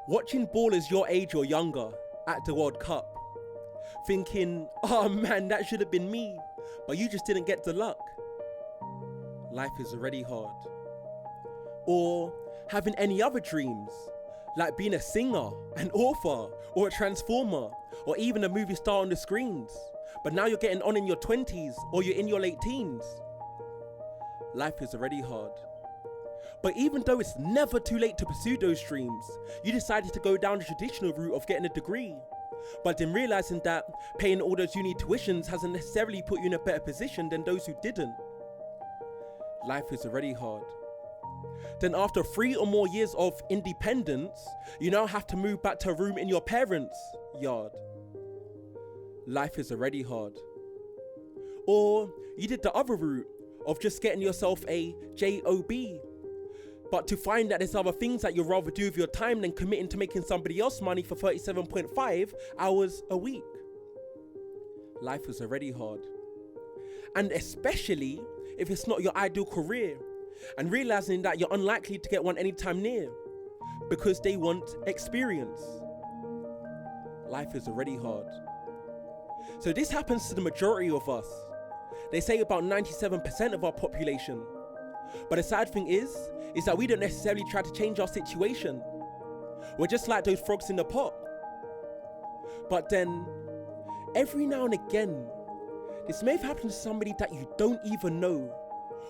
Watching ballers your age or younger at the World Cup, thinking, oh man, that should have been me, but you just didn't get the luck. Life is already hard. Or having any other dreams, like being a singer, an author, or a transformer, or even a movie star on the screens, but now you're getting on in your 20s or you're in your late teens. Life is already hard. But even though it's never too late to pursue those dreams, you decided to go down the traditional route of getting a degree, but then realizing that paying all those uni tuitions hasn't necessarily put you in a better position than those who didn't. Life is already hard. Then after 3 or more years of independence, you now have to move back to a room in your parents' yard. Life is already hard. Or you did the other route of just getting yourself a job, but to find that there's other things that you'd rather do with your time than committing to making somebody else money for 37.5 hours a week. Life is already hard. And especially if it's not your ideal career, and realizing that you're unlikely to get one anytime near because they want experience. Life is already hard. So this happens to the majority of us. They say about 97% of our population. But the sad thing is that we don't necessarily try to change our situation. We're just like those frogs in the pot. But then, every now and again, this may have happened to somebody that you don't even know,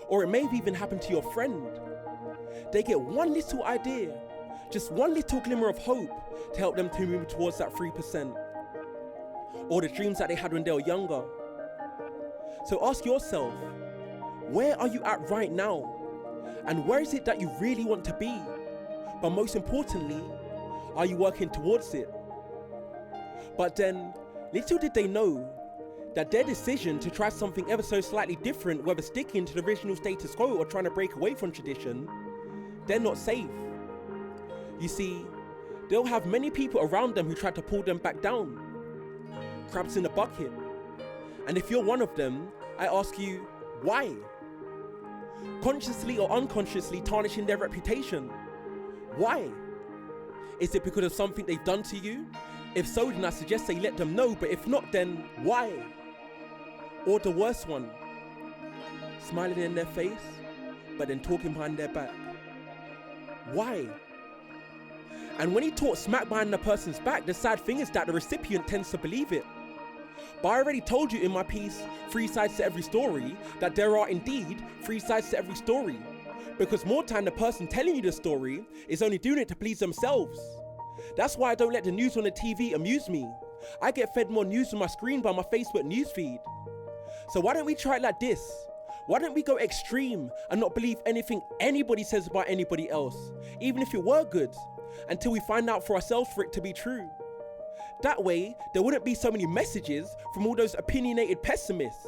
or it may have even happened to your friend. They get one little idea, just one little glimmer of hope to help them to move towards that 3%, or the dreams that they had when they were younger. So ask yourself, where are you at right now? And where is it that you really want to be? But most importantly, are you working towards it? But then, little did they know that their decision to try something ever so slightly different, whether sticking to the original status quo or trying to break away from tradition, they're not safe. You see, they'll have many people around them who try to pull them back down. Crabs in a bucket. And if you're one of them, I ask you, why? Consciously or unconsciously tarnishing their reputation. Why? Is it because of something they've done to you? If so, then I suggest that you let them know, but if not, then why? Or the worst one, smiling in their face, but then talking behind their back. Why? And when you talk smack behind the person's back, the sad thing is that the recipient tends to believe it. But I already told you in my piece, 3 sides to every story, that there are indeed 3 sides to every story. Because more time the person telling you the story is only doing it to please themselves. That's why I don't let the news on the TV amuse me. I get fed more news on my screen by my Facebook newsfeed. So why don't we try it like this? Why don't we go extreme and not believe anything anybody says about anybody else, even if it were good, until we find out for ourselves for it to be true? That way, there wouldn't be so many messages from all those opinionated pessimists.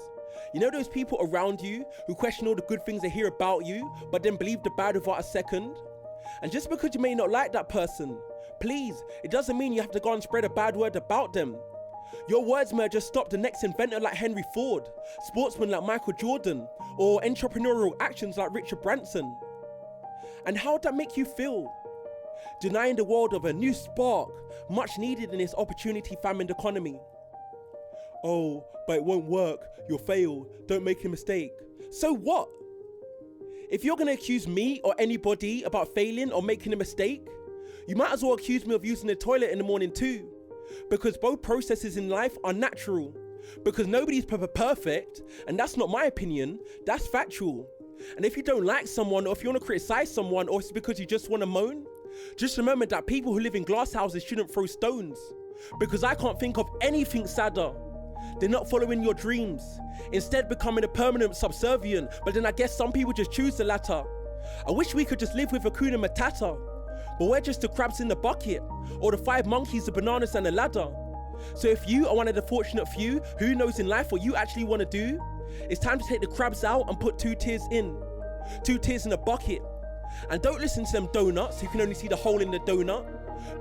You know those people around you who question all the good things they hear about you, but then believe the bad without a second? And just because you may not like that person, please, it doesn't mean you have to go and spread a bad word about them. Your words may have just stopped the next inventor like Henry Ford, sportsman like Michael Jordan, or entrepreneurial actions like Richard Branson. And how would that make you feel? Denying the world of a new spark, much needed in this opportunity-famine economy. Oh, but it won't work, you'll fail, don't make a mistake. So what? If you're gonna accuse me or anybody about failing or making a mistake, you might as well accuse me of using the toilet in the morning too. Because both processes in life are natural. Because nobody's perfect, and that's not my opinion, that's factual. And if you don't like someone, or if you want to criticize someone, or it's because you just want to moan, just remember that people who live in glass houses shouldn't throw stones. Because I can't think of anything sadder. They're not following your dreams, instead becoming a permanent subservient, but then I guess some people just choose the latter. I wish we could just live with Hakuna Matata, but we're just the crabs in the bucket, or the 5 monkeys, the bananas and the ladder. So if you are one of the fortunate few who knows in life what you actually want to do, it's time to take the crabs out and put 2 tears in. 2 tears in a bucket. And don't listen to them donuts who can only see the hole in the donut,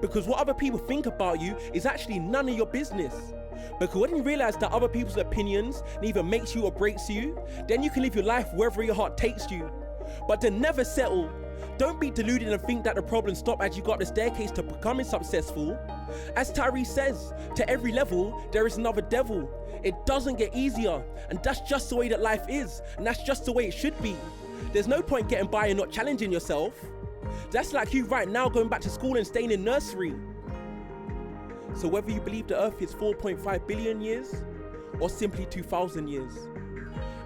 because what other people think about you is actually none of your business. Because when you realize that other people's opinions neither makes you or breaks you, then you can live your life wherever your heart takes you. but then never settle. Don't be deluded and think that the problems stop as you got the staircase to becoming successful. As Tyree says, to every level, there is another devil. It doesn't get easier, and that's just the way that life is, and that's just the way it should be. There's no point getting by and not challenging yourself. That's like you right now going back to school and staying in nursery. So whether you believe the earth is 4.5 billion years, or simply 2,000 years,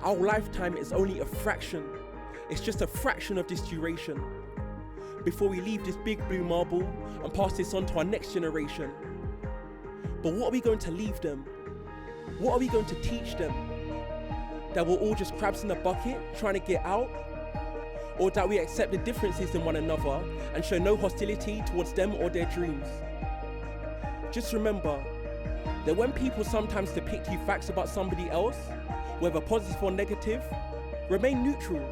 our lifetime is only a fraction. It's just a fraction of this duration. Before we leave this big blue marble and pass this on to our next generation. But what are we going to leave them? What are we going to teach them? That we're all just crabs in a bucket trying to get out? Or that we accept the differences in one another and show no hostility towards them or their dreams? Just remember that when people sometimes depict you facts about somebody else, whether positive or negative, remain neutral.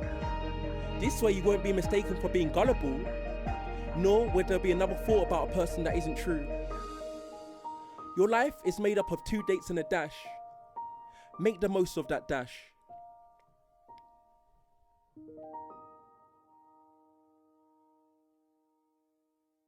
This way you won't be mistaken for being gullible, nor will there be another thought about a person that isn't true. Your life is made up of 2 dates and a dash. Make the most of that dash.